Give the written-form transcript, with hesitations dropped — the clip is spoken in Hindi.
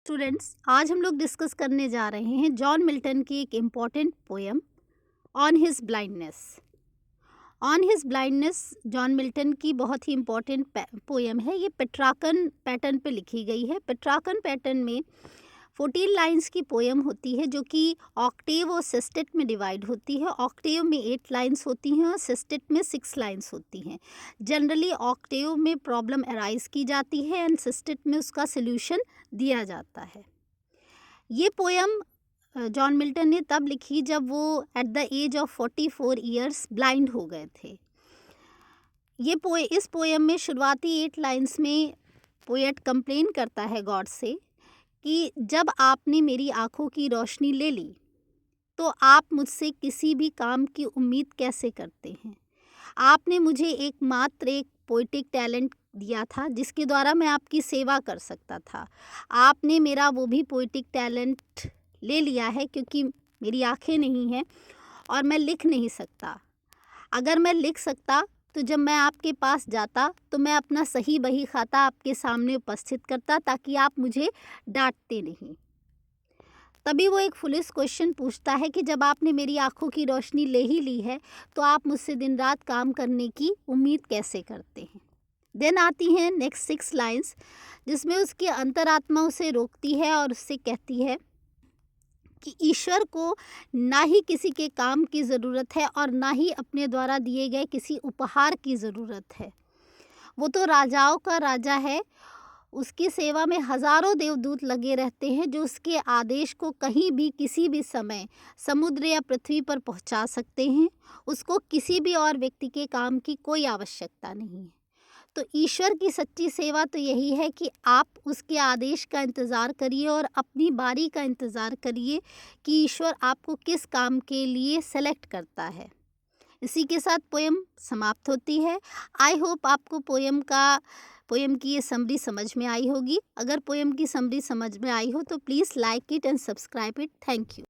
स्टूडेंट्स, आज हम लोग डिस्कस करने जा रहे हैं जॉन मिल्टन की एक important poem on his blindness. On his blindness John Milton की बहुत ही इम्पॉर्टेंट पोएम है। ये पेट्राकन पैटर्न पे लिखी गई है। पेट्राकन पैटर्न में 14 लाइंस की पोएम होती है जो कि ऑक्टेव और सिस्टेट में डिवाइड होती है। ऑक्टेव में 8 लाइंस होती हैं और सिस्टेट में 6 लाइंस होती हैं। जनरली ऑक्टेव में प्रॉब्लम अराइज की जाती है एंड सिस्टेट में उसका सल्यूशन दिया जाता है। ये पोएम जॉन मिल्टन ने तब लिखी जब वो at the age of 44 years blind हो गए थे। इस पोएम में शुरुआती 8 लाइंस में पोएट कंप्लेन करता है गॉड से कि जब आपने मेरी आँखों की रोशनी ले ली तो आप मुझसे किसी भी काम की उम्मीद कैसे करते हैं। आपने मुझे एकमात्र एक पोइटिक टैलेंट दिया था जिसके द्वारा मैं आपकी सेवा कर सकता था। आपने मेरा वो भी पोइटिक टैलेंट ले लिया है क्योंकि मेरी आँखें नहीं हैं और मैं लिख नहीं सकता। अगर मैं लिख सकता तो जब मैं आपके पास जाता तो मैं अपना सही बही खाता आपके सामने उपस्थित करता ताकि आप मुझे डांटते नहीं। तभी वो एक फुलिश क्वेश्चन पूछता है कि जब आपने मेरी आँखों की रोशनी ले ही ली है तो आप मुझसे दिन रात काम करने की उम्मीद कैसे करते हैं। देन आती हैं नेक्स्ट 6 लाइंस जिसमें उसकी अंतरात्मा उसे रोकती है और उससे कहती है कि ईश्वर को ना ही किसी के काम की ज़रूरत है और ना ही अपने द्वारा दिए गए किसी उपहार की ज़रूरत है। वो तो राजाओं का राजा है। उसकी सेवा में हज़ारों देवदूत लगे रहते हैं जो उसके आदेश को कहीं भी किसी भी समय समुद्र या पृथ्वी पर पहुंचा सकते हैं। उसको किसी भी और व्यक्ति के काम की कोई आवश्यकता नहीं है। तो ईश्वर की सच्ची सेवा तो यही है कि आप उसके आदेश का इंतज़ार करिए और अपनी बारी का इंतज़ार करिए कि ईश्वर आपको किस काम के लिए सेलेक्ट करता है। इसी के साथ पोएम समाप्त होती है। आई होप आपको पोएम की ये समरी समझ में आई होगी। अगर पोएम की समरी समझ में आई हो तो please like it and subscribe it. Thank you.